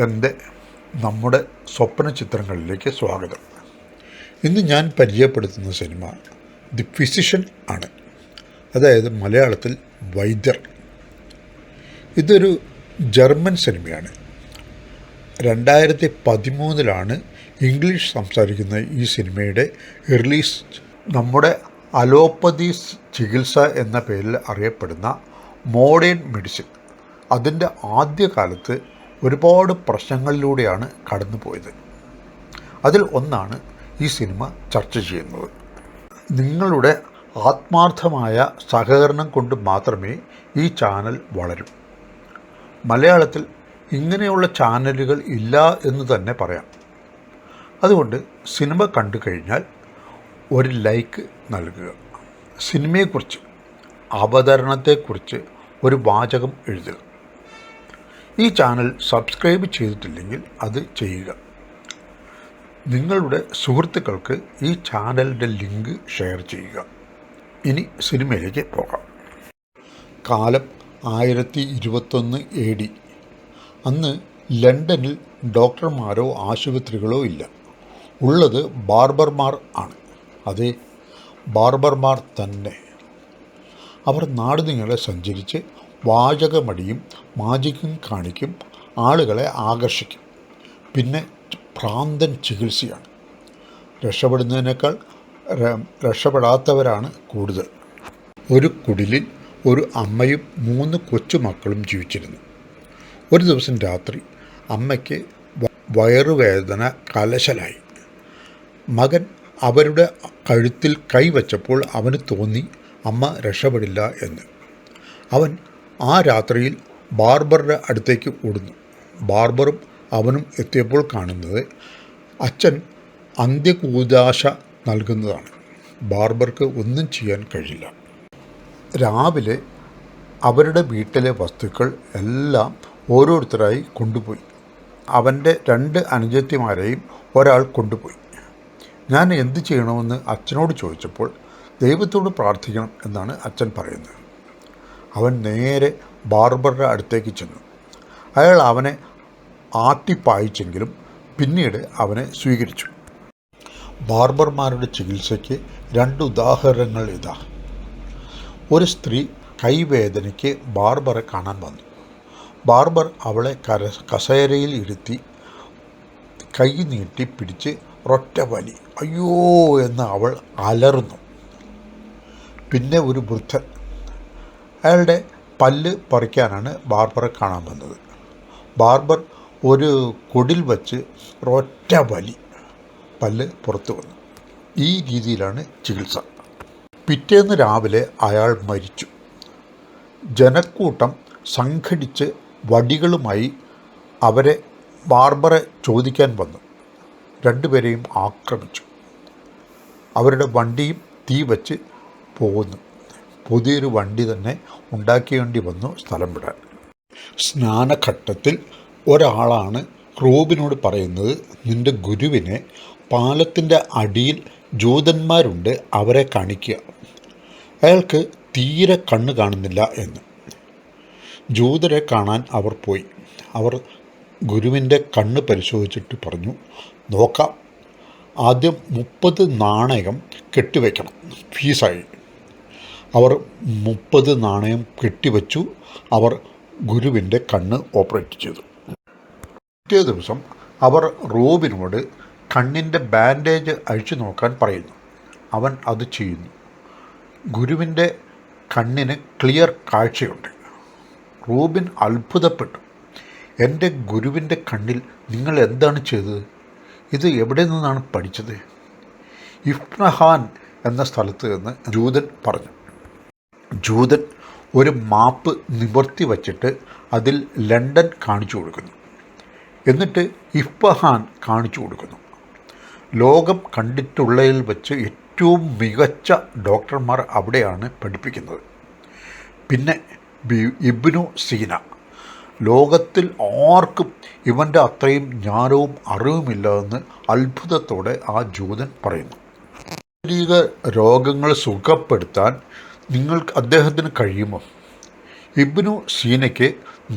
എൻ്റെ നമ്മുടെ സ്വപ്ന ചിത്രങ്ങളിലേക്ക് സ്വാഗതം. ഇന്ന് ഞാൻ പരിചയപ്പെടുത്തുന്ന സിനിമ ദി ഫിസിഷ്യൻ ആണ്, അതായത് മലയാളത്തിൽ വൈദ്യർ. ഇതൊരു ജർമ്മൻ സിനിമയാണ്. 2013 ഇംഗ്ലീഷ് സംസാരിക്കുന്ന ഈ സിനിമയുടെ റിലീസ്. നമ്മുടെ അലോപ്പതി ചികിത്സ എന്ന പേരിൽ അറിയപ്പെടുന്ന മോഡേൺ മെഡിസിൻ അതിൻ്റെ ആദ്യകാലത്ത് ഒരുപാട് പ്രശ്നങ്ങളിലൂടെയാണ് കടന്നുപോയത്. അതിൽ ഒന്നാണ് ഈ സിനിമ ചർച്ച ചെയ്യുന്നത്. നിങ്ങളുടെ ആത്മാർത്ഥമായ സഹകരണം കൊണ്ട് മാത്രമേ ഈ ചാനൽ വളരൂ. മലയാളത്തിൽ ഇങ്ങനെയുള്ള ചാനലുകൾ ഇല്ല എന്ന് തന്നെ പറയാം. അതുകൊണ്ട് സിനിമ കണ്ടു കഴിഞ്ഞാൽ ഒരു ലൈക്ക് നൽകുക. സിനിമയെക്കുറിച്ച്, അവതരണത്തെക്കുറിച്ച് ഒരു വാചകം എഴുതുക. ഈ ചാനൽ സബ്സ്ക്രൈബ് ചെയ്തിട്ടില്ലെങ്കിൽ അത് ചെയ്യുക. നിങ്ങളുടെ സുഹൃത്തുക്കൾക്ക് ഈ ചാനലിൻ്റെ ലിങ്ക് ഷെയർ ചെയ്യുക. ഇനി സിനിമയിലേക്ക് പോകാം. കാലം 1021 AD. അന്ന് ലണ്ടനിൽ ഡോക്ടർമാരോ ആശുപത്രികളോ ഇല്ല. ഉള്ളത് ബാർബർമാർ ആണ്. അതെ, ബാർബർമാർ തന്നെ. അവർ നാടുനീളെ സഞ്ചരിച്ച് വാചകമടിയും മാജിക്കും കാണിക്കും, ആളുകളെ ആകർഷിക്കും. പിന്നെ ഭ്രാന്തൻ ചികിത്സയാണ്. രക്ഷപ്പെടുന്നതിനേക്കാൾ രക്ഷപ്പെടാത്തവരാണ് കൂടുതൽ. ഒരു കുടിലിൽ ഒരു അമ്മയും 3 കൊച്ചുമക്കളും ജീവിച്ചിരുന്നു. ഒരു ദിവസം രാത്രി അമ്മയ്ക്ക് വയറുവേദന കലശലായി. മകൻ അവരുടെ കഴുത്തിൽ കൈവച്ചപ്പോൾ അവന് തോന്നി അമ്മ രക്ഷപ്പെടില്ല എന്ന്. അവൻ ആ രാത്രിയിൽ ബാർബറുടെ അടുത്തേക്ക് ഓടുന്നു. ബാർബറും അവനും എത്തിയപ്പോൾ കാണുന്നത് അച്ഛൻ അന്ത്യകൂദാശ നൽകുന്നതാണ്. ബാർബർക്ക് ഒന്നും ചെയ്യാൻ കഴിയില്ല. രാവിലെ അവരുടെ വീട്ടിലെ വസ്തുക്കൾ എല്ലാം ഓരോരുത്തരായി കൊണ്ടുപോയി. അവൻ്റെ 2 അനുജത്തിമാരെയും ഒരാൾ കൊണ്ടുപോയി. ഞാൻ എന്ത് ചെയ്യണമെന്ന് അച്ഛനോട് ചോദിച്ചപ്പോൾ ദൈവത്തോട് പ്രാർത്ഥിക്കണം എന്നാണ് അച്ഛൻ പറയുന്നത്. അവൻ നേരെ ബാർബറുടെ അടുത്തേക്ക് ചെന്നു. അയാൾ അവനെ ആട്ടിപ്പായിച്ചെങ്കിലും പിന്നീട് അവനെ സ്വീകരിച്ചു. ബാർബർമാരുടെ ചികിത്സയ്ക്ക് 2 ഉദാഹരണങ്ങൾ ഇതാ. ഒരു സ്ത്രീ കൈവേദനയ്ക്ക് ബാർബറെ കാണാൻ വന്നു. ബാർബർ അവളെ കസേരയിൽ ഇരുത്തി കൈ നീട്ടി പിടിച്ച് ഒരൊറ്റ വലി. അയ്യോ എന്ന് അവൾ അലറുന്നു. പിന്നെ ഒരു വൃദ്ധൻ, അയാളുടെ പല്ല് പറിക്കാനാണ് ബാർബറെ കാണാൻ വന്നത്. ബാർബർ ഒരു കൊടിൽ വച്ച് ഒരൊറ്റ വലി, പല്ല് പുറത്തു വന്നു. ഈ രീതിയിലാണ് ചികിത്സ. പിറ്റേന്ന് രാവിലെ അയാൾ മരിച്ചു. ജനക്കൂട്ടം സംഘടിച്ച് വടികളുമായി അവരെ ബാർബറെ ചോദിക്കാൻ വന്നു. 2 പേരെയും ആക്രമിച്ചു. അവരുടെ വണ്ടിയും തീ വച്ച് പോകുന്നു. പുതിയൊരു വണ്ടി തന്നെ ഉണ്ടാക്കേണ്ടി വന്നു സ്ഥലം വിടാൻ. സ്നാനഘട്ടത്തിൽ ഒരാളാണ് റോബിനോട് പറയുന്നത്, നിൻ്റെ ഗുരുവിനെ പാലത്തിൻ്റെ അടിയിൽ ജൂതന്മാരുണ്ട്, അവരെ കാണിക്കുക. അയാൾക്ക് തീരെ കണ്ണ് കാണുന്നില്ല എന്ന്. ജൂതരെ കാണാൻ അവർ പോയി. അവർ ഗുരുവിൻ്റെ കണ്ണ് പരിശോധിച്ചിട്ട് പറഞ്ഞു, നോക്കാം, ആദ്യം 30 നാണയം കെട്ടിവെക്കണം, ഫീസായി. അവർ 30 നാണയം കെട്ടിവെച്ചു. അവർ ഗുരുവിൻ്റെ കണ്ണ് ഓപ്പറേറ്റ് ചെയ്തു. പിറ്റേ ദിവസം അവർ റോബിനോട് കണ്ണിൻ്റെ ബാൻഡേജ് അഴിച്ചു നോക്കാൻ പറയുന്നു. അവൻ അത് ചെയ്യുന്നു. ഗുരുവിൻ്റെ കണ്ണിന് ക്ലിയർ കാഴ്ചയുണ്ട്. റോബിൻ അത്ഭുതപ്പെട്ടു. എൻ്റെ ഗുരുവിൻ്റെ കണ്ണിൽ നിങ്ങൾ എന്താണ് ചെയ്തത്? ഇത് എവിടെ നിന്നാണ് പഠിച്ചത്? ഇസ്ഫഹാൻ എന്ന സ്ഥലത്ത് നിന്ന് ജൂതൻ പറഞ്ഞു. ജൂതൻ ഒരു മാപ്പ് നിവർത്തി വച്ചിട്ട് അതിൽ ലണ്ടൻ കാണിച്ചു കൊടുക്കുന്നു. എന്നിട്ട് ഇസ്ഫഹാൻ കാണിച്ചു കൊടുക്കുന്നു. ലോകം കണ്ടിട്ടുള്ളതിൽ വെച്ച് ഏറ്റവും മികച്ച ഡോക്ടർമാർ അവിടെയാണ് പഠിപ്പിക്കുന്നത്. പിന്നെ ഇബ്നു സീന, ലോകത്തിൽ ആർക്കും ഇവൻ്റെ അത്രയും ജ്ഞാനവും അറിവുമില്ല എന്ന് അത്ഭുതത്തോടെ ആ ജൂതൻ പറയുന്നു. ശാരീരിക രോഗങ്ങൾ സുഖപ്പെടുത്താൻ അദ്ദേഹത്തിന് കഴിയുമോ? ഇബ്നു സീനയ്ക്ക്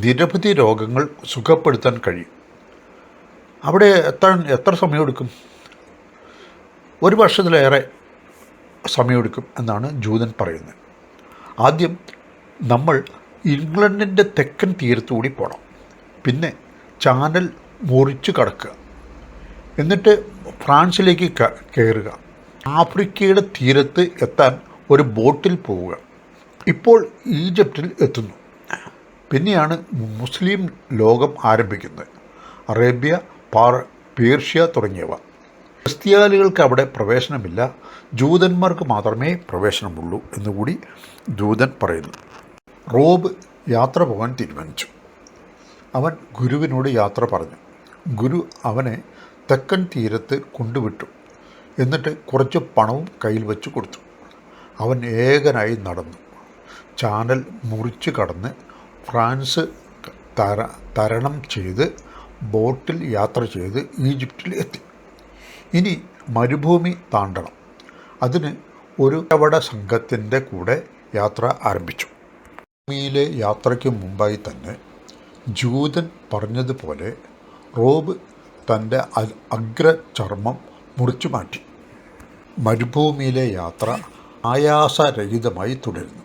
നിരവധി രോഗങ്ങൾ സുഖപ്പെടുത്താൻ കഴിയും. അവിടെ എത്താൻ എത്ര സമയമെടുക്കും? ഒരു വർഷത്തിലേറെ സമയമെടുക്കും എന്നാണ് ജൂതൻ പറയുന്നത്. ആദ്യം നമ്മൾ ഇംഗ്ലണ്ടിൻ്റെ തെക്കൻ തീരത്തുകൂടി പോകണം. പിന്നെ ചാനൽ മുറിച്ച് കടക്കുക. എന്നിട്ട് ഫ്രാൻസിലേക്ക് കയറുക. ആഫ്രിക്കയുടെ തീരത്ത് എത്താൻ ഒരു ബോട്ടിൽ പോവുക. ഇപ്പോൾ ഈജിപ്തിൽ എത്തുന്നു. പിന്നെയാണ് മുസ്ലിം ലോകം ആരംഭിക്കുന്നത്. അറേബ്യ, പേർഷ്യ തുടങ്ങിയവ. ക്രിസ്ത്യാനികൾക്ക് അവിടെ പ്രവേശനമില്ല, ജൂതന്മാർക്ക് മാത്രമേ പ്രവേശനമുള്ളൂ എന്നുകൂടി ജൂതൻ പറയുന്നു. റോബ് യാത്ര പോകാൻ തീരുമാനിച്ചു. അവൻ ഗുരുവിനോട് യാത്ര പറഞ്ഞു. ഗുരു അവനെ തെക്കൻ തീരത്ത് കൊണ്ടുവിട്ടു. എന്നിട്ട് കുറച്ച് പണവും കയ്യിൽ വെച്ച് കൊടുത്തു. അവൻ ഏകനായി നടന്നു. ചാനൽ മുറിച്ച് കടന്ന് ഫ്രാൻസ് തരണം ചെയ്ത് ബോട്ടിൽ യാത്ര ചെയ്ത് ഈജിപ്തിൽ എത്തി. ഇനി മരുഭൂമി താണ്ടണം. അതിന് ഒരു കവട സംഘത്തിൻ്റെ കൂടെ യാത്ര ആരംഭിച്ചു. ഭൂമിയിലെ യാത്രയ്ക്ക് മുമ്പായി തന്നെ ജൂതൻ പറഞ്ഞതുപോലെ റോബ് തൻ്റെ അഗ്രചർമ്മം മുറിച്ചു മാറ്റി. മരുഭൂമിയിലെ യാത്ര ആയാസരഹിതമായി തുടരുന്നു.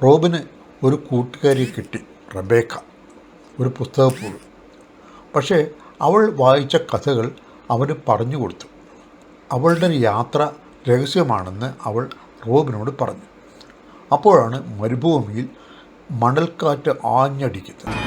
റോബിന് ഒരു കൂട്ടുകാരി കിട്ടി, റബേക്ക, ഒരു പുസ്തകപ്പൂവ്. പക്ഷേ അവൾ വായിച്ച കഥകൾ അവന് പറഞ്ഞു കൊടുത്തു. അവളുടെ യാത്ര രഹസ്യമാണെന്ന് അവൾ റോബിനോട് പറഞ്ഞു. അപ്പോഴാണ് മരുഭൂമിയിൽ മണൽക്കാറ്റ് ആഞ്ഞടിക്കുന്നത്.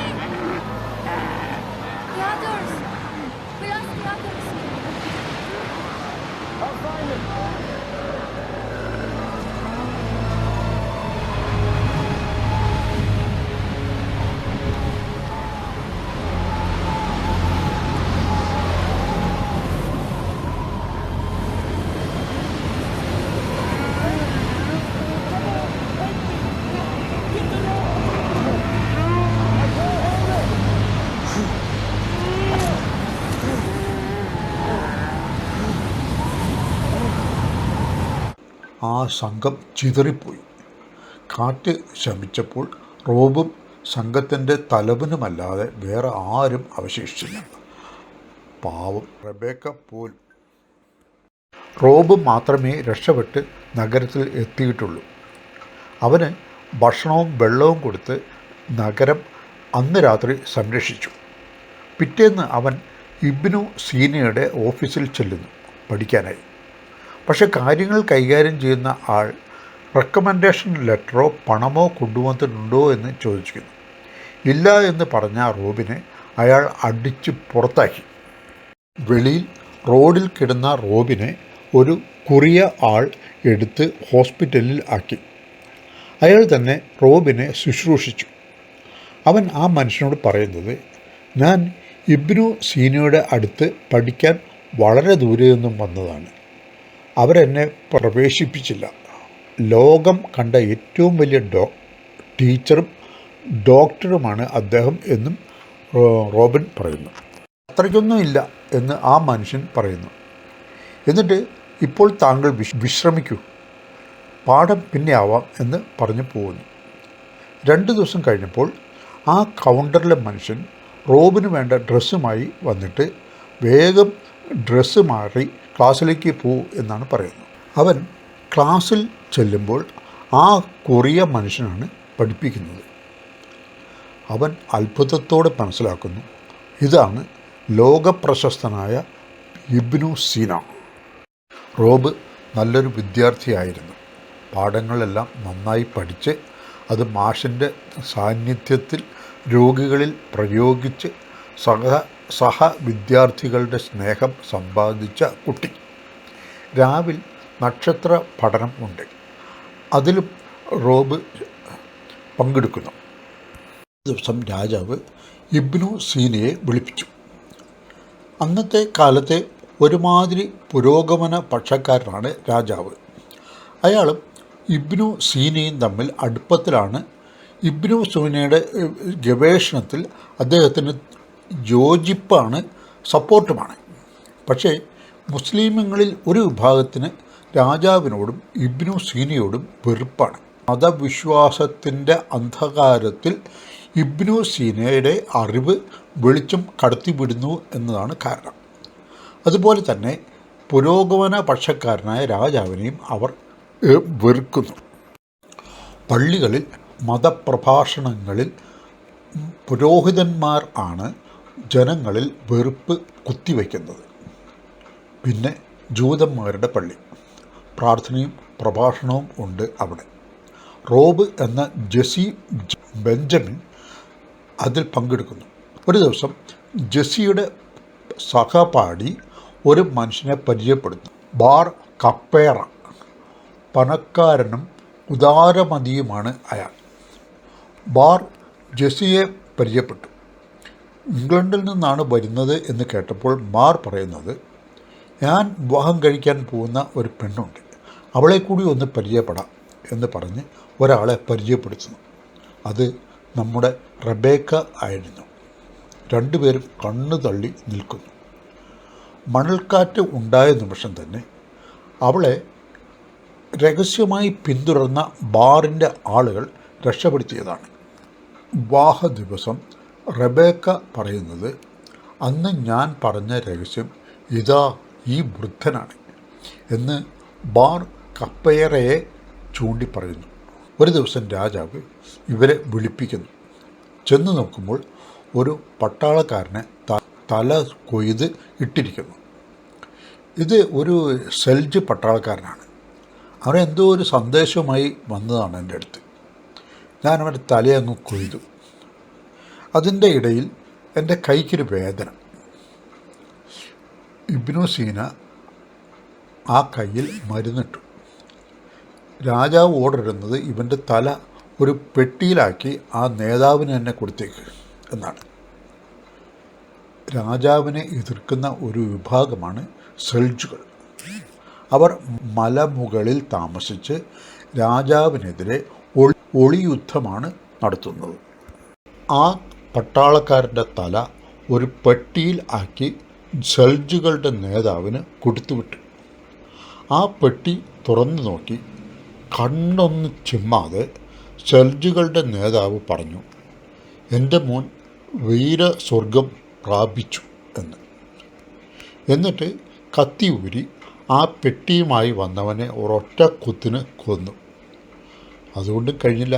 ആ സംഘം ചിതറിപ്പോയി. കാറ്റ് ശമിച്ചപ്പോൾ റോബും സംഘത്തിൻ്റെ തലവനുമല്ലാതെ വേറെ ആരും അവശേഷിച്ചില്ല. പാവം റബേക്ക പോലും. റോബ് മാത്രമേ രക്ഷപ്പെട്ട് നഗരത്തിൽ എത്തിയിട്ടുള്ളൂ. അവന് ഭക്ഷണവും വെള്ളവും കൊടുത്ത് നഗരം അന്ന് രാത്രി സംരക്ഷിച്ചു. പിറ്റേന്ന് അവൻ ഇബ്നു സീനയുടെ ഓഫീസിൽ ചെല്ലുന്നു പഠിക്കാനായി. പക്ഷെ കാര്യങ്ങൾ കൈകാര്യം ചെയ്യുന്ന ആൾ റെക്കമെൻഡേഷൻ ലെറ്ററോ പണമോ കൊണ്ടുവന്നിട്ടുണ്ടോ എന്ന് ചോദിക്കുന്നു. ഇല്ല എന്ന് പറഞ്ഞ റോബിനെ അയാൾ അടിച്ച് പുറത്താക്കി. വെളിയിൽ റോഡിൽ കിടന്ന റോബിനെ ഒരു കുറിയ ആൾ എടുത്ത് ഹോസ്പിറ്റലിൽ ആക്കി. അയാൾ തന്നെ റോബിനെ ശുശ്രൂഷിച്ചു. അവൻ ആ മനുഷ്യനോട് പറയുന്നത്, ഞാൻ ഇബ്നു സീനയുടെ അടുത്ത് പഠിക്കാൻ വളരെ ദൂരെ നിന്നും വന്നതാണ്. അവരെന്നെ പ്രവേശിപ്പിച്ചില്ല. ലോകം കണ്ട ഏറ്റവും വലിയ ടീച്ചറും ഡോക്ടറുമാണ് അദ്ദേഹം എന്നും റോബിൻ പറയുന്നു. അത്രയ്ക്കൊന്നും ഇല്ല എന്ന് ആ മനുഷ്യൻ പറയുന്നു. എന്നിട്ട് ഇപ്പോൾ താങ്കൾ വിശ്രമിക്കൂ, പാഠം പിന്നെ ആവാം എന്ന് പറഞ്ഞു പോകുന്നു. 2 ദിവസം കഴിഞ്ഞപ്പോൾ ആ കൗണ്ടറിലെ മനുഷ്യൻ റോബിന് വേണ്ട ഡ്രസ്സുമായി വന്നിട്ട് വേഗം ഡ്രസ്സ് മാറി ക്ലാസ്സിലേക്ക് പോകൂ എന്നാണ് പറയുന്നത്. അവൻ ക്ലാസ്സിൽ ചെല്ലുമ്പോൾ ആ കൊറിയ മനുഷ്യനാണ് പഠിപ്പിക്കുന്നത്. അവൻ അത്ഭുതത്തോടെ മനസ്സിലാക്കുന്നു, ഇതാണ് ലോകപ്രശസ്തനായ ഇബ്നു സീന. റോബ് നല്ലൊരു വിദ്യാർത്ഥിയായിരുന്നു. പാഠങ്ങളെല്ലാം നന്നായി പഠിച്ച് അത് മാഷിൻ്റെ സാന്നിധ്യത്തിൽ രോഗികളിൽ പ്രയോഗിച്ച് സഹവിദ്യാർത്ഥികളുടെ സ്നേഹം സമ്പാദിച്ച കുട്ടി. രാവിൽ നക്ഷത്ര പഠനം ഉണ്ട്. അതിലും റോബ് പങ്കെടുക്കുന്നു. ദിവസം രാജാവ് ഇബ്നു സീനയെ വിളിപ്പിച്ചു. അന്നത്തെ കാലത്തെ ഒരുമാതിരി പുരോഗമന പക്ഷക്കാരനാണ് രാജാവ്. അയാളും ഇബ്നു സീനയും തമ്മിൽ അടുപ്പത്തിലാണ്. ഇബ്നു സീനയുടെ ഗവേഷണത്തിൽ അദ്ദേഹത്തിന് യോജിപ്പാണ്, സപ്പോർട്ടുമാണ്. പക്ഷേ മുസ്ലിമുകളിൽ ഒരു വിഭാഗത്തിന് രാജാവിനോടും ഇബ്നു സീനയോടും വെറുപ്പാണ്. മതവിശ്വാസത്തിൻ്റെ അന്ധകാരത്തിൽ ഇബ്നു സീനയുടെ അറിവ് വെളിച്ചം കടത്തിവിടുന്നു എന്നതാണ് കാരണം. അതുപോലെ തന്നെ പുരോഗമന പക്ഷക്കാരനായ രാജാവിനെയും അവർ വെറുക്കുന്നു. പള്ളികളിൽ മതപ്രഭാഷണങ്ങളിൽ പുരോഹിതന്മാർ ആണ് ജനങ്ങളിൽ വെറുപ്പ് കുത്തിവയ്ക്കുന്നത്. പിന്നെ ജൂതന്മാരുടെ പള്ളി, പ്രാർത്ഥനയും പ്രഭാഷണവും ഉണ്ട് അവിടെ. റോബ് എന്ന ജെസ്സി ബെഞ്ചമിൻ അതിൽ പങ്കെടുക്കുന്നു. ഒരു ദിവസം ജെസ്സിയുടെ സഹപാഠി ഒരു മനുഷ്യനെ പരിചയപ്പെടുന്നു. ബാർ കപ്പേറ. പണക്കാരനും ഉദാരമതിയുമാണ് അയാൾ. ബാർ ജെസ്സിയെ പരിചയപ്പെട്ടു. ഇംഗ്ലണ്ടിൽ നിന്നാണ് വരുന്നത് എന്ന് കേട്ടപ്പോൾ ബാർ പറയുന്നത്, ഞാൻ വിവാഹം കഴിക്കാൻ പോകുന്ന ഒരു പെണ്ണുണ്ട്, അവളെ കൂടി ഒന്ന് പരിചയപ്പെടാം എന്ന് പറഞ്ഞ് ഒരാളെ പരിചയപ്പെടുത്തുന്നു. അത് നമ്മുടെ റബേക്ക ആയിരുന്നു. രണ്ടുപേരും കണ്ണു തള്ളി നിൽക്കുന്നു. മണൽക്കാറ്റ് ഉണ്ടായ നിമിഷം തന്നെ അവളെ രഹസ്യമായി പിന്തുടർന്ന ബാറിൻ്റെ ആളുകൾ രക്ഷപ്പെടുത്തിയതാണ്. വിവാഹ ദിവസം റബേക്ക പറയുന്നത്, അന്ന് ഞാൻ പറഞ്ഞ രഹസ്യം ഇതാ ഈ വൃദ്ധനാണ് എന്ന് ബാർ കപ്പയറയെ ചൂണ്ടി പറയുന്നു. ഒരു ദിവസം രാജാവ് ഇവരെ വിളിപ്പിക്കുന്നു. ചെന്ന് നോക്കുമ്പോൾ ഒരു പട്ടാളക്കാരനെ തല കൊയ്ത് ഇട്ടിരിക്കുന്നു. ഇത് ഒരു സെൽജ് പട്ടാളക്കാരനാണ്. അവരെന്തോ ഒരു സന്ദേശവുമായി വന്നതാണ് എൻ്റെ അടുത്ത്. ഞാൻ അവൻ്റെ തലയങ്ങ് കൊയ്തു. അതിൻ്റെ ഇടയിൽ എൻ്റെ കൈക്കൊരു വേദന. ഇബ്നു സീന ആ കയ്യിൽ മരുന്നിട്ടു. രാജാവ് ഓർഡറിടുന്നത് ഇവൻ്റെ തല ഒരു പെട്ടിയിലാക്കി ആ നേതാവിന് തന്നെ കൊടുത്തേക്ക് എന്നാണ്. രാജാവിനെ എതിർക്കുന്ന ഒരു വിഭാഗമാണ് സെൽജുകൾ. അവർ മലമുകളിൽ താമസിച്ച് രാജാവിനെതിരെ ഒളിയുദ്ധമാണ് നടത്തുന്നത്. ആ പട്ടാളക്കാരൻ്റെ തല ഒരു പെട്ടിയിൽ ആക്കി സെൽജുകളുടെ നേതാവിന് കൊടുത്തുവിട്ടു. ആ പെട്ടി തുറന്നു നോക്കി കണ്ണൊന്ന് ചിമ്മാതെ സെൽജുകളുടെ നേതാവ് പറഞ്ഞു, എൻ്റെ മോൻ വീരസ്വർഗം പ്രാപിച്ചു എന്ന്. എന്നിട്ട് കത്തി ഊരി ആ പെട്ടിയുമായി വന്നവനെ ഒരൊറ്റ കുത്തിന് കൊന്നു. അതുകൊണ്ട് കഴിഞ്ഞില്ല.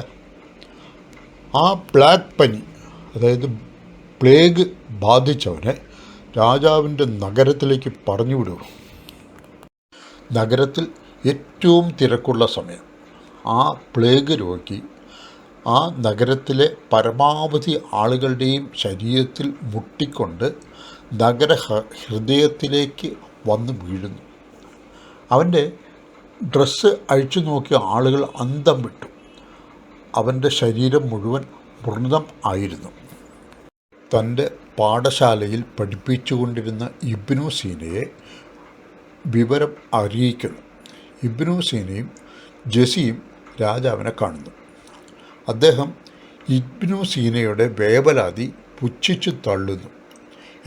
ആ ബ്ലാക്ക് പനി, അതായത് പ്ലേഗ് ബാധിച്ചവനെ രാജാവിൻ്റെ നഗരത്തിലേക്ക് പറഞ്ഞു വിടുക. നഗരത്തിൽ ഏറ്റവും തിരക്കുള്ള സമയം. ആ പ്ലേഗ് രോഗി ആ നഗരത്തിലെ പരമാവധി ആളുകളുടെയും ശരീരത്തിൽ മുട്ടിക്കൊണ്ട് നഗര ഹൃദയത്തിലേക്ക് വന്ന് വീഴുന്നു. അവൻ്റെ ഡ്രസ്സ് അഴിച്ചു നോക്കിയ ആളുകൾ അന്തം വിട്ടു. അവൻ്റെ ശരീരം മുഴുവൻ വ്രണം ആയിരുന്നു. തൻ്റെ പാഠശാലയിൽ പഠിപ്പിച്ചുകൊണ്ടിരുന്ന ഇബ്നു സീനയെ വിവരം അറിയിക്കുന്നു. ഇബ്നു സീനയും ജെസ്സിയും രാജാവിനെ കാണുന്നു. അദ്ദേഹം ഇബ്നു സീനയുടെ വേവലാതി പുച്ഛിച്ചു തള്ളുന്നു.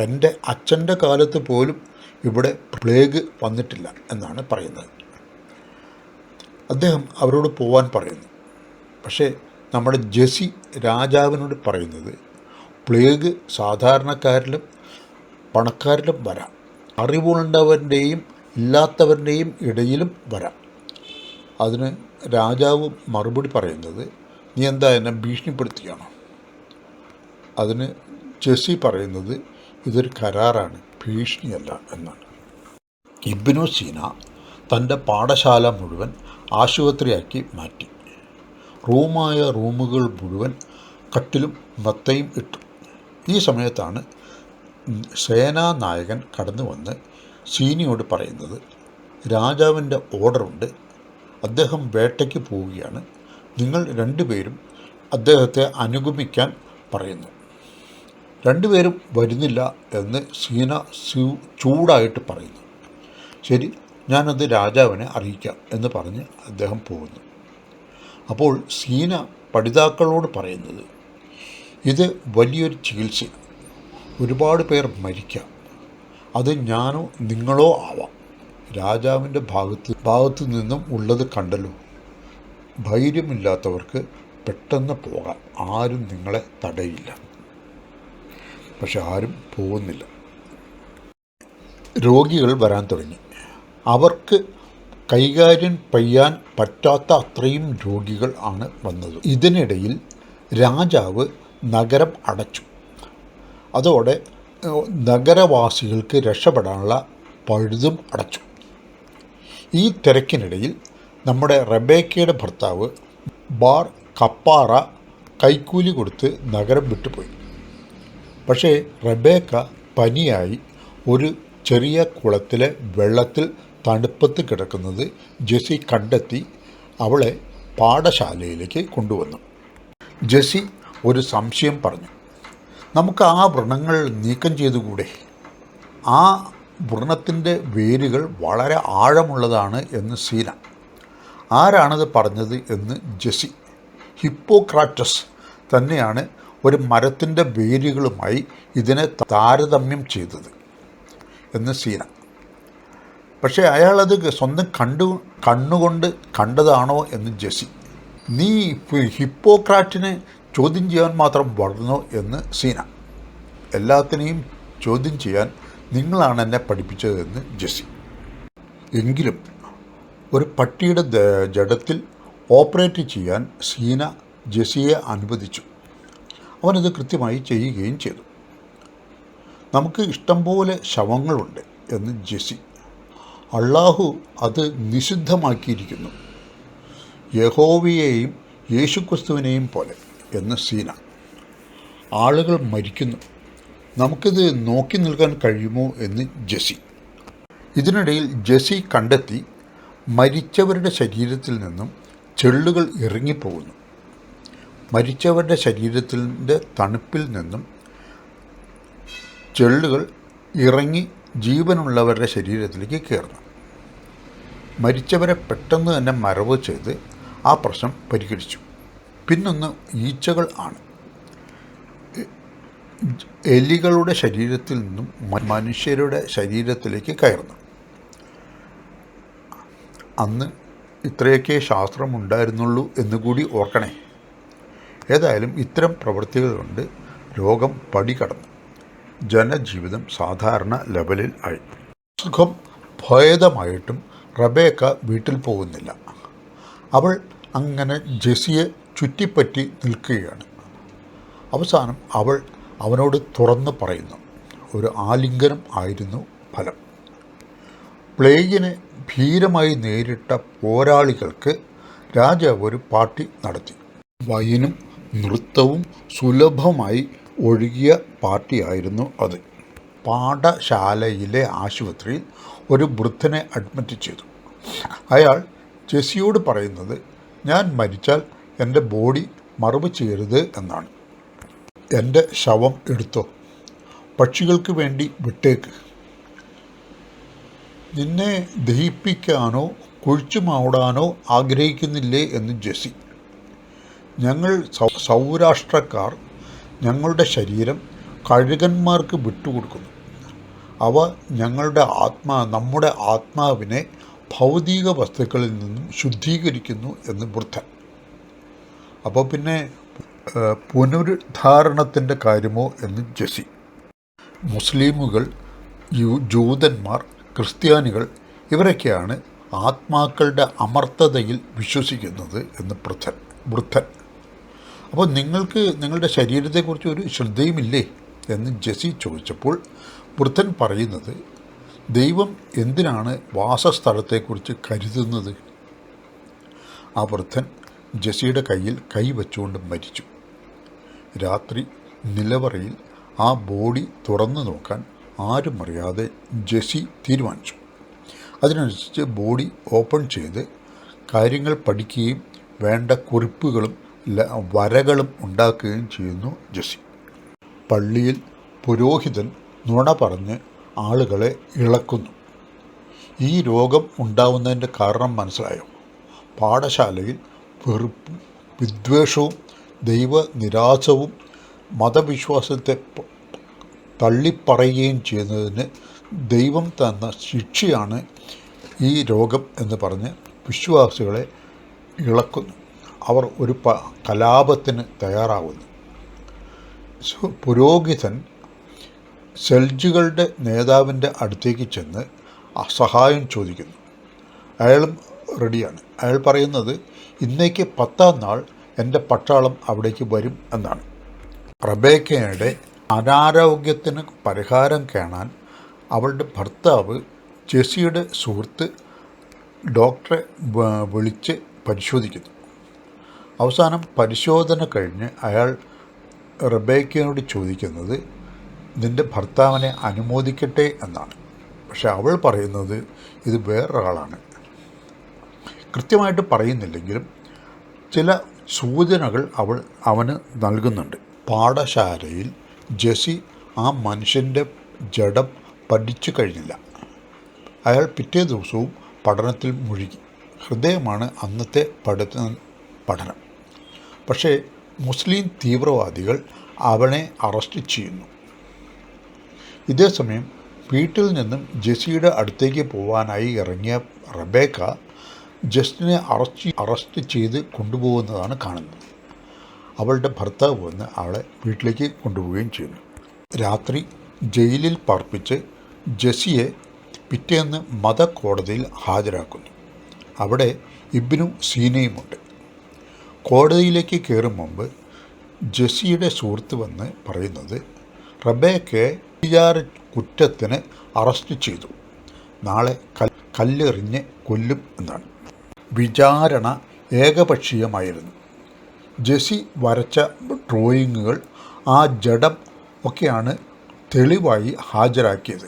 എൻ്റെ അച്ഛൻ്റെ കാലത്ത് പോലും ഇവിടെ പ്ലേഗ് വന്നിട്ടില്ല എന്നാണ് പറയുന്നത്. അദ്ദേഹം അവരോട് പോവാൻ പറയുന്നു. പക്ഷേ നമ്മുടെ ജെസ്സി രാജാവിനോട് പറയുന്നത്, പ്ലേഗ് സാധാരണക്കാരിലും പണക്കാരിലും വരാം, അറിവുള്ളവരുടെയും ഇല്ലാത്തവരുടെയും ഇടയിലും വരാം. അതിന് രാജാവ് മറുപടി പറയുന്നത്, നീ എന്താ എന്നെ ഭീഷണിപ്പെടുത്തുകയാണോ? അതിന് ജെസ്സി പറയുന്നത്, ഇതൊരു കരാറാണ്, ഭീഷണിയല്ല എന്നാണ്. ഇബ്നു സീന തൻ്റെ പാഠശാല മുഴുവൻ ആശുപത്രിയാക്കി മാറ്റി. റൂമുകൾ മുഴുവൻ കട്ടിലും മെത്തയും ഇട്ടു. ഈ സമയത്താണ് സേനാനായകൻ കടന്നു വന്ന് സീനയോട് പറയുന്നത്, രാജാവിൻ്റെ ഓർഡറുണ്ട്, അദ്ദേഹം വേട്ടയ്ക്ക് പോവുകയാണ്, നിങ്ങൾ രണ്ടുപേരും അദ്ദേഹത്തെ അനുഗമിക്കാൻ പറയുന്നു. രണ്ടുപേരും വരുന്നില്ല എന്ന് സീന ചൂടായിട്ട് പറയുന്നു. ശരി, ഞാനത് രാജാവിനെ അറിയിക്കാം എന്ന് പറഞ്ഞ് അദ്ദേഹം പോകുന്നു. അപ്പോൾ സീന പഠിതാക്കളോട് പറയുന്നത്, ഇത് വലിയൊരു ചികിത്സയാണ്, ഒരുപാട് പേർ മരിക്കാം, അത് ഞാനോ നിങ്ങളോ ആവാം. രാജാവിൻ്റെ ഭാഗത്തു നിന്നും ഉള്ളത് കണ്ടല്ലോ. ധൈര്യമില്ലാത്തവർക്ക് പെട്ടെന്ന് പോകാം, ആരും നിങ്ങളെ തടയില്ല. പക്ഷെ ആരും പോകുന്നില്ല. രോഗികൾ വരാൻ തുടങ്ങി. അവർക്ക് കൈകാര്യം ചെയ്യാൻ പറ്റാത്ത അത്രയും രോഗികൾ ആണ് വന്നത്. ഇതിനിടയിൽ രാജാവ് നഗരം അടച്ചു. അതോടെ നഗരവാസികൾക്ക് രക്ഷപ്പെടാനുള്ള പഴുതും അടച്ചു. ഈ തിരക്കിനിടയിൽ നമ്മുടെ റബേക്കയുടെ ഭർത്താവ് ബാർ കപ്പാറ കൈക്കൂലി കൊടുത്ത് നഗരം വിട്ടുപോയി. പക്ഷേ റബേക്ക പനിയായി ഒരു ചെറിയ കുളത്തിലെ വെള്ളത്തിൽ തണുപ്പത്ത് കിടക്കുന്നത് ജെസ്സി കണ്ടെത്തി അവളെ പാഠശാലയിലേക്ക് കൊണ്ടുവന്നു. ജെസ്സി ഒരു സംശയം പറഞ്ഞു. നമുക്ക് ആ വ്രണങ്ങൾ നീക്കം ചെയ്തുകൂടെ? ആ വ്രണത്തിൻ്റെ വേരുകൾ വളരെ ആഴമുള്ളതാണ് എന്ന് സീന. ആരാണത് പറഞ്ഞത് എന്ന് ജെസ്സി. ഹിപ്പോക്രാറ്റസ് തന്നെയാണ് ഒരു മരത്തിൻ്റെ വേരുകളുമായി ഇതിനെ താരതമ്യം ചെയ്തത് എന്ന് സീന. പക്ഷേ അയാളത് സ്വന്തം കണ്ണുകൊണ്ട് കണ്ടതാണോ എന്ന് ജെസ്സി. നീ ഹിപ്പോക്രാറ്റിനെ ചോദ്യം ചെയ്യാൻ മാത്രം വളർന്നോ എന്ന് സീന. എല്ലാത്തിനെയും ചോദ്യം ചെയ്യാൻ നിങ്ങളാണ് എന്നെ പഠിപ്പിച്ചതെന്ന് ജെസ്സി. എങ്കിലും ഒരു പട്ടിയുടെ ജഡത്തിൽ ഓപ്പറേറ്റ് ചെയ്യാൻ സീന ജെസ്സിയെ അനുവദിച്ചു. അവനത് കൃത്യമായി ചെയ്യുകയും ചെയ്തു. നമുക്ക് ഇഷ്ടംപോലെ ശവങ്ങളുണ്ട് എന്ന് ജെസ്സി. അള്ളാഹു അത് നിഷിദ്ധമാക്കിയിരിക്കുന്നു, യഹോവയെയും യേശുക്രിസ്തുവിനെയും പോലെ എന്ന് സീന. ആളുകൾ മരിക്കുന്നു, നമുക്കിത് നോക്കി നിൽക്കാൻ കഴിയുമോ എന്ന് ജെസ്സി. ഇതിനിടയിൽ ജെസ്സി കണ്ടെത്തി മരിച്ചവരുടെ ശരീരത്തിൽ നിന്നും ചെള്ളുകൾ ഇറങ്ങിപ്പോകുന്നു. മരിച്ചവരുടെ ശരീരത്തിൻ്റെ തണുപ്പിൽ നിന്നും ചെള്ളുകൾ ഇറങ്ങി ജീവനുള്ളവരുടെ ശരീരത്തിലേക്ക് കയറുന്നു. മരിച്ചവരെ പെട്ടെന്ന് തന്നെ മറവ് ചെയ്ത് ആ പ്രശ്നം പരിഹരിച്ചു. പിന്നൊന്ന് ഈച്ചകൾ ആണ്. എലികളുടെ ശരീരത്തിൽ നിന്നും മനുഷ്യരുടെ ശരീരത്തിലേക്ക് കയറുന്നു. അന്ന് ഇത്രയൊക്കെ ശാസ്ത്രമുണ്ടായിരുന്നുള്ളൂ എന്നുകൂടി ഓർക്കണേ. ഏതായാലും ഇത്തരം പ്രവൃത്തികൾ കൊണ്ട് രോഗം പടി കടന്നു. ജനജീവിതം സാധാരണ ലെവലിൽ ആയി. സുഖം ഭേദമായിട്ടും റബേക്ക വീട്ടിൽ പോകുന്നില്ല. അവൾ അങ്ങനെ ജെസ്സിയെ ചുറ്റിപ്പറ്റി നിൽക്കുകയാണ്. അവസാനം അവൾ അവനോട് തുറന്ന് പറയുന്നു. ഒരു ആലിംഗനം ആയിരുന്നു ഫലം. പ്ലേഗിനെ ഭീരമായി നേരിട്ട പോരാളികൾക്ക് രാജാവ് ഒരു പാർട്ടി നടത്തി. വൈനും നൃത്തവും സുലഭമായി ഒഴുകിയ പാർട്ടിയായിരുന്നു അത്. പാഠശാലയിലെ ആശുപത്രിയിൽ ഒരു വൃദ്ധനെ അഡ്മിറ്റ് ചെയ്തു. അയാൾ ജെസ്സിയോട് പറയുന്നത്, ഞാൻ മരിച്ചാൽ എൻ്റെ ബോഡി മറവ് ചെയ്യരുത് എന്നാണ്. എൻ്റെ ശവം എടുത്തോ, പക്ഷികൾക്ക് വേണ്ടി വിട്ടേക്ക്. നിന്നെ ദഹിപ്പിക്കാനോ കുഴിച്ചു മൂടാനോ ആഗ്രഹിക്കുന്നില്ലേ എന്ന് ജെസ്സി. ഞങ്ങൾ സൗരാഷ്ട്രക്കാർ ഞങ്ങളുടെ ശരീരം കഴുകന്മാർക്ക് വിട്ടുകൊടുക്കുന്നു. അവ നമ്മുടെ ആത്മാവിനെ ഭൗതിക വസ്തുക്കളിൽ നിന്നും ശുദ്ധീകരിക്കുന്നു എന്ന് വൃദ്ധൻ. അപ്പോൾ പിന്നെ പുനരുദ്ധാരണത്തിൻ്റെ കാര്യമോ എന്ന് ജെസ്സി. മുസ്ലിമുകൾ, ജൂതന്മാർ, ക്രിസ്ത്യാനികൾ ഇവരൊക്കെയാണ് ആത്മാക്കളുടെ അമർത്തതയിൽ വിശ്വസിക്കുന്നത് എന്ന് വൃദ്ധൻ. അപ്പോൾ നിങ്ങൾക്ക് നിങ്ങളുടെ ശരീരത്തെക്കുറിച്ച് ഒരു ശ്രദ്ധയുമില്ലേ എന്ന് ജെസ്സി ചോദിച്ചപ്പോൾ വൃദ്ധൻ പറയുന്നത്, ദൈവം എന്തിനാണ് വാസസ്ഥലത്തെക്കുറിച്ച് കരുതുന്നത്? ആ വൃദ്ധൻ ജെസ്സിയുടെ കയ്യിൽ കൈവച്ചുകൊണ്ട് മരിച്ചു. രാത്രി നിലവറയിൽ ആ ബോഡി തുറന്നു നോക്കാൻ ആരും അറിയാതെ ജെസ്സി തീരുമാനിച്ചു. അതിനനുസരിച്ച് ബോഡി ഓപ്പൺ ചെയ്ത് കാര്യങ്ങൾ പഠിക്കുകയും വേണ്ട കുറിപ്പുകളും വരകളും ഉണ്ടാക്കുകയും ചെയ്യുന്നു ജെസ്സി. പള്ളിയിൽ പുരോഹിതൻ നുണ പറഞ്ഞ് ആളുകളെ ഇളക്കുന്നു. ഈ രോഗം ഉണ്ടാവുന്നതിൻ്റെ കാരണം മനസ്സിലായോ? പാഠശാലയിൽ വെറുപ്പും വിദ്വേഷവും ദൈവനിരാശവും മതവിശ്വാസത്തെ തള്ളിപ്പറയുകയും ചെയ്യുന്നതിന് ദൈവം തന്ന ശിക്ഷയാണ് ഈ രോഗം എന്ന് പറഞ്ഞ് വിശ്വാസികളെ ഇളക്കുന്നു. അവർ ഒരു കലാപത്തിന് തയ്യാറാവുന്നു. പുരോഹിതൻ സെൽജുകളുടെ നേതാവിൻ്റെ അടുത്തേക്ക് ചെന്ന് സഹായം ചോദിക്കുന്നു. അയാളും റെഡിയാണ്. അയാൾ പറയുന്നത് ഇന്നേക്ക് 10-ാം നാൾ എൻ്റെ പട്ടാളം അവിടേക്ക് വരും എന്നാണ്. റബേക്കയുടെ അനാരോഗ്യത്തിന് പരിഹാരം കാണാൻ അവളുടെ ഭർത്താവ് ജെസ്സിയുടെ സുഹൃത്ത് ഡോക്ടറെ വിളിച്ച് പരിശോധിക്കുന്നു. അവസാനം പരിശോധന കഴിഞ്ഞ് അയാൾ റബേക്കയോട് ചോദിക്കുന്നത് നിൻ്റെ ഭർത്താവിനെ അനുമോദിക്കട്ടെ എന്നാണ്. പക്ഷെ അവൾ പറയുന്നത് ഇത് വേറൊരാളാണ്. കൃത്യമായിട്ട് പറയുന്നില്ലെങ്കിലും ചില സൂചനകൾ അവന് നൽകുന്നുണ്ട്. പാഠശാലയിൽ ജെസ്സി ആ മനുഷ്യൻ്റെ ജഡം പഠിച്ചു കഴിഞ്ഞില്ല. അയാൾ പിറ്റേ ദിവസവും പഠനത്തിൽ മുഴുകി. ഹൃദയമാണ് അന്നത്തെ പഠനം. പക്ഷേ മുസ്ലിം തീവ്രവാദികൾ അവനെ അറസ്റ്റ് ചെയ്യുന്നു. ഇതേസമയം വീട്ടിൽ നിന്നും ജെസ്സിയുടെ അടുത്തേക്ക് പോകാനായി ഇറങ്ങിയ റബേക്ക ജസ്റ്റിനെ അറസ്റ്റ് ചെയ്ത് കൊണ്ടുപോകുന്നതാണ് കാണുന്നത്. അവളുടെ ഭർത്താവ് വന്ന് അവളെ വീട്ടിലേക്ക് കൊണ്ടുപോവുകയും ചെയ്യുന്നു. രാത്രി ജയിലിൽ പാർപ്പിച്ച് ജെസ്സിയെ പിറ്റേന്ന് മതകോടതിയിൽ ഹാജരാക്കുന്നു. അവിടെ ഇബ്നു സീനയുമുണ്ട്. കോടതിയിലേക്ക് കയറും മുമ്പ് ജെസ്സിയുടെ സുഹൃത്ത് വന്ന് പറയുന്നത് റബേക്കയെ കുറ്റത്തിന് അറസ്റ്റ് ചെയ്തു, നാളെ കല്ലെറിഞ്ഞ് കൊല്ലും എന്നാണ്. വിചാരണ ഏകപക്ഷീയമായിരുന്നു. ജെസ്സി വരച്ച ഡ്രോയിങ്ങുകൾ ആ ജഡം ഒക്കെയാണ് തെളിവായി ഹാജരാക്കിയത്.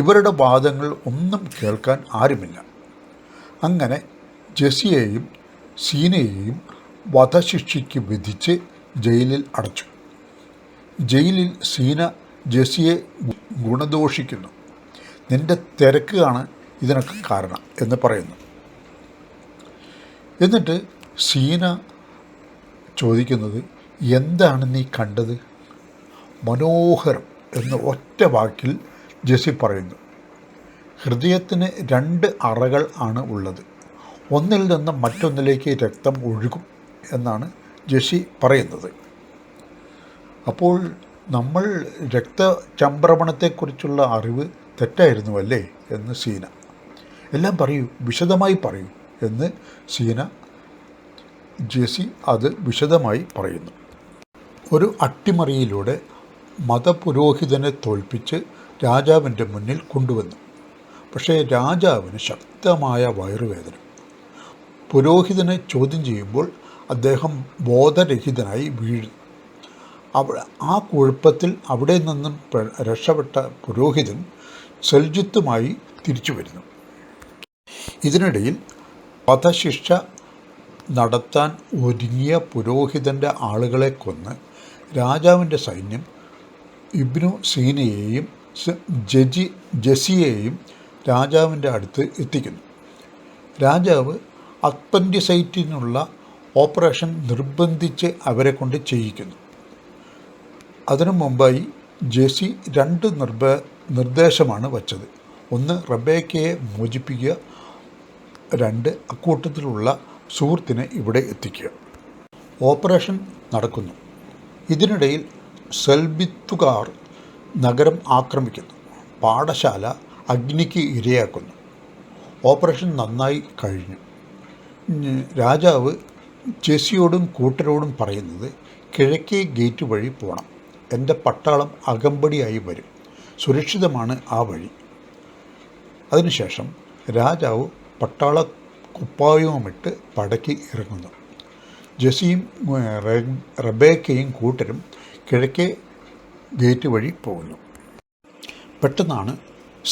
ഇവരുടെ വാദങ്ങൾ ഒന്നും കേൾക്കാൻ ആരുമില്ല. അങ്ങനെ ജെസ്സിയെയും സീനയെയും വധശിക്ഷയ്ക്ക് വിധിച്ച് ജയിലിൽ അടച്ചു. ജയിലിൽ സീന ജെസ്സിയെ ഗുണദോഷിക്കുന്നു. നിൻ്റെ തിരക്കാണ് ഇതിനൊക്കെ കാരണം എന്ന് പറയുന്നു. എന്നിട്ട് സീന ചോദിക്കുന്നത് എന്താണ് നീ കണ്ടത്? മനോഹരം എന്ന് ഒറ്റ വാക്കിൽ ജെസ്സി പറയുന്നു. ഹൃദയത്തിന് 2 അറകൾ ആണ് ഉള്ളത്. ഒന്നിൽ നിന്ന് മറ്റൊന്നിലേക്ക് രക്തം ഒഴുകും എന്നാണ് ജെസ്സി പറയുന്നത്. അപ്പോൾ നമ്മൾ രക്തചംക്രമണത്തെക്കുറിച്ചുള്ള അറിവ് തെറ്റായിരുന്നു അല്ലേ എന്ന് സീന. എല്ലാം പറയൂ, വിശദമായി പറയൂ എന്ന് സീന ജെസ്സി അത് വിശദമായി പറയുന്നു. ഒരു അട്ടിമറിയിലൂടെ മതപുരോഹിതനെ തോൽപ്പിച്ച് രാജാവിൻ്റെ മുന്നിൽ കൊണ്ടുവന്നു. പക്ഷേ രാജാവിന് ശക്തമായ വയറുവേദന. പുരോഹിതനെ ചോദ്യം ചെയ്യുമ്പോൾ അദ്ദേഹം ബോധരഹിതനായി വീഴുന്നു. ആ കുഴപ്പത്തിൽ അവിടെ നിന്നും രക്ഷപ്പെട്ട പുരോഹിതൻ സെൽജുത്തുമായി തിരിച്ചു വരുന്നു. ഇതിനിടയിൽ വധശിക്ഷ നടത്താൻ ഒരുങ്ങിയ പുരോഹിതൻ്റെ ആളുകളെ കൊന്ന് രാജാവിൻ്റെ സൈന്യം ഇബ്നു സീനയെയും ജെസ്സിയെയും രാജാവിൻ്റെ അടുത്ത് എത്തിക്കുന്നു. രാജാവ് അപ്പൻഡിസൈറ്റിനുള്ള ഓപ്പറേഷൻ നിർബന്ധിച്ച് അവരെ കൊണ്ട് ചെയ്യിക്കുന്നു. അതിനു മുമ്പായി ജെസ്സി 2 നിർദ്ദേശമാണ് വച്ചത്. 1 റബേക്കയെ മോചിപ്പിക്കുക, 2 അക്കൂട്ടത്തിലുള്ള സുഹൃത്തിനെ ഇവിടെ എത്തിക്കുക. ഓപ്പറേഷൻ നടക്കുന്നു. ഇതിനിടയിൽ സെൽബിത്തുകാർ നഗരം ആക്രമിക്കുന്നു. പാഠശാല അഗ്നിക്ക് ഇരയാക്കുന്നു. ഓപ്പറേഷൻ നന്നായി കഴിഞ്ഞു. രാജാവ് ജെസ്സിയോടും കൂട്ടരോടും പറയുന്നത് കിഴക്കേ ഗേറ്റ് വഴി പോകണം. എൻ്റെ പട്ടാളം അകമ്പടിയായി വരും. സുരക്ഷിതമാണ് ആ വഴി. അതിനുശേഷം രാജാവ് പട്ടാള കുപ്പായവുമിട്ട് പടയ്ക്ക് ഇറങ്ങുന്നു. ജെസ്സിയും റബേക്കയും കൂട്ടരും കിഴക്കേ ഗേറ്റ് വഴി പോകുന്നു. പെട്ടെന്നാണ്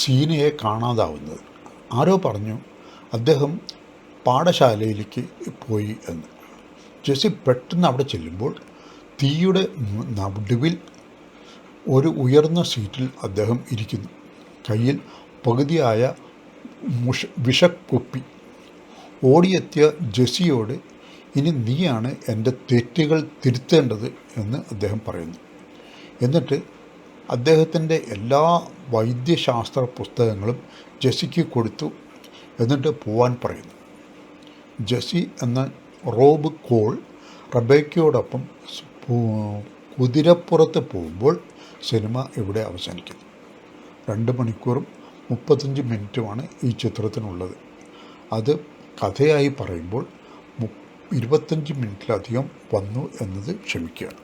സീനയെ കാണാതാവുന്നത്. ആരോ പറഞ്ഞു അദ്ദേഹം പാഠശാലയിലേക്ക് പോയി എന്ന്. ജെസ്സി പെട്ടെന്ന് അവിടെ ചെല്ലുമ്പോൾ തീയുടെ നടുവിൽ ഒരു ഉയർന്ന സീറ്റിൽ അദ്ദേഹം ഇരിക്കുന്നു. കയ്യിൽ പകുതിയായ വിഷക്കുപ്പി. ഓടിയെത്തിയ ജെസ്സിയോട് ഇനി നീയാണ് എൻ്റെ തെറ്റുകൾ തിരുത്തേണ്ടത് എന്ന് അദ്ദേഹം പറയുന്നു. എന്നിട്ട് അദ്ദേഹത്തിൻ്റെ എല്ലാ വൈദ്യശാസ്ത്ര പുസ്തകങ്ങളും ജെസ്സിക്ക് കൊടുത്തു. എന്നിട്ട് പോവാൻ പറയുന്നു. ജെസ്സി എന്ന റോബ് കോൾ റബേക്കയോടൊപ്പം കുതിരപ്പുറത്ത് പോകുമ്പോൾ സിനിമ ഇവിടെ അവസാനിക്കുന്നു. 2 മണിക്കൂറും 35 മിനിറ്റുമാണ് ഈ ചിത്രത്തിനുള്ളത്. അത് കഥയായി പറയുമ്പോൾ 25 മിനിറ്റിലധികം വന്നു എന്നത് ക്ഷമിക്കുകയാണ്.